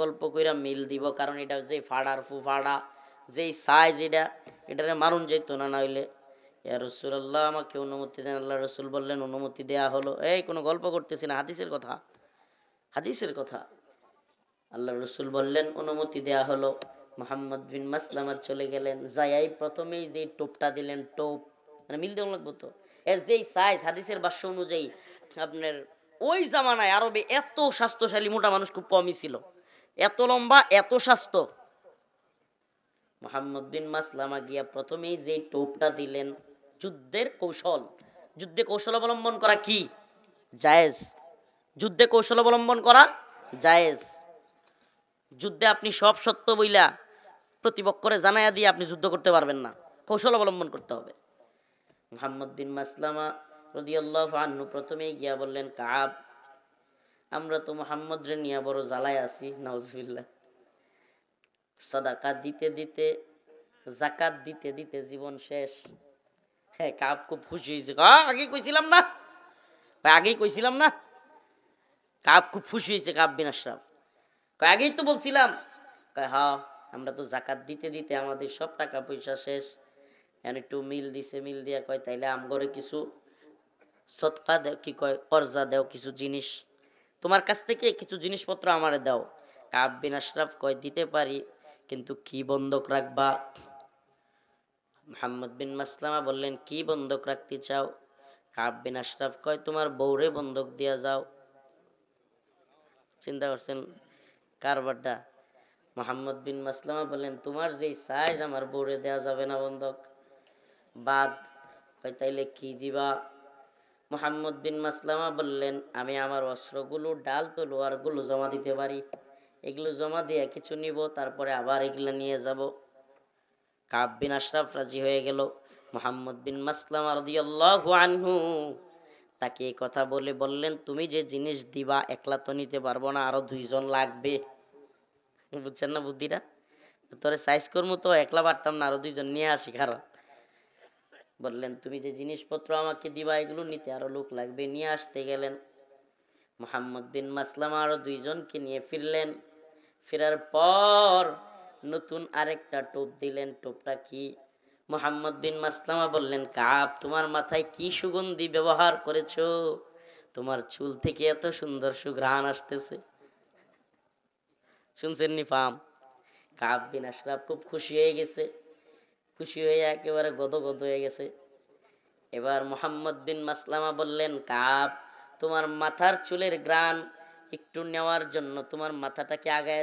গল্প কইরা মিল দিব, কারণ এটা যে ফাড়ার ফাড়া যেই সাইজ এটারে মারুন যেত না, নইলে ইয়া রাসূলুল্লাহ আমাকে অনুমতি দেন। আল্লাহ রাসূল বললেন অনুমতি দেয়া হলো। এই কোনো গল্প করতেছি না, হাদিসের কথা, হাদিসের কথা। আল্লাহ রাসূল বললেন অনুমতি দেয়া হলো। মুহাম্মদ বিন মাসলামা চলে গেলেন, যাই প্রথমেই যে টোপটা দিলেন, টোপ মানে মিল দেওয়া লাগবে তো, এর যেই সাইজ হাদিসের ভাষ্য অনুযায়ী আপনার ওই জামানায় আরবে এত স্বাস্থ্যশালী মোটা মানুষ খুব কমই ছিল, এত লম্বা এত স্বাস্থ্য। মুহাম্মদ বিন মাসলামা গিয়া প্রথমেই যে টোপটা দিলেন, যুদ্ধের কৌশল, যুদ্ধে কৌশল অবলম্বন করা কি জায়েজ, যুদ্ধে কৌশল অবলম্বন করা জায়েজ। যুদ্ধে আপনি সব সত্য বইলা প্রতিপক্ষরে জানাইয়া দিয়ে আপনি যুদ্ধ করতে পারবেন না, কৌশল অবলম্বন করতে হবে। মুহাম্মদ বিন মাসলামা রাদিয়াল্লাহু আনহু প্রথমেই গিয়া বললেন, কাব আমরা তো মুহাম্মদ রে নিয়ে বড় জ্বালায় আছি, নাউজুবিল্লাহ। সাদাকা দিতে দিতে, যাকাত দিতে দিতে জীবন শেষ। হ্যাঁ, কাব খুব খুশি হয়েছে, আগে কইছিলাম না, আগেই কইছিলাম না। কাব খুব খুশি হয়েছে, কাব বিন আশরাফ আগেই তো বলছিলাম। হ্যাঁ, আমরা তো যাকাত দিতে দিতে আমাদের সব টাকা পয়সা শেষ, একটু মিল দিছে, মিল দিয়া কয় তাইলে আমগরে কিছু সদকা দেও, কি কয় কর্জা দেও, কিছু জিনিস তোমার কাছ থেকে কিছু জিনিসপত্র আমারে দাও। কাব বিন আশরাফ কয় দিতে পারি, কিন্তু কি বন্ধক রাখবা? মুহাম্মদ বিন মাসলামা বললেন কি বন্ধক রাখতে চাও? কাব বিন আশরাফ কয় তোমার বউরে বন্ধক দিয়া যাও। চিন্তা করছেন কারবারটা। মুহাম্মদ বিন মাসলামা বললেন তোমার যেই সাইজ আমার বউরে দেয়া যাবে না বন্ধক, বাদ। কয় তাইলে কি দিবা? মুহাম্মদ বিন মাসলামা বললেন আমি আমার অস্ত্রগুলো, ডাল তলোয়ারগুলো জমা দিতে পারি, এগুলো জমা দিয়ে কিছু নিব, তারপরে আবার এগুলো নিয়ে যাব। কাব বিন আশরাফ রাজি হয়ে গেল। মুহাম্মদ বিন মাসলামা রাদিয়াল্লাহু আনহু তাকে এই কথা বলে বললেন তুমি যে জিনিস দিবা একলা তো নিতে পারবো না, আরো দুইজন লাগবে। বুঝছেন না বুদ্ধিটা? তোরে সাইজ করবো তো একলা পারতাম না, আরো দুইজন নিয়ে আসি খারাপ। বললেন তুমি যে জিনিসপত্র আমাকে দিবা এগুলো নিতে আরো লোক লাগবে, নিয়ে আসতে গেলেন। মুহাম্মদ বিন মাসলামা আরো দুইজনকে নিয়ে ফিরলেন। ফেরার পর নতুন আরেকটা টোপ দিলেন। টোপটা কি? মুহাম্মদ বিন মাসলামা বললেন কাব তোমার মাথায় কি সুগন্ধি ব্যবহার করেছো? তোমার চুল থেকে এত সুন্দর সুঘ্রাণ আসতেছে। শুনছেন নি ফাম? কাব বিন আশরাফ খুব খুশি হয়ে গেছে, খুশি হয়ে একেবারে গদগদ হয়ে গেছে। এবার মুহাম্মদ বিন মাসলামা বললেন কাব তোমার মাথার চুলের গ্রান একটু নেওয়ার জন্য তোমার মাথাটাকে আগায়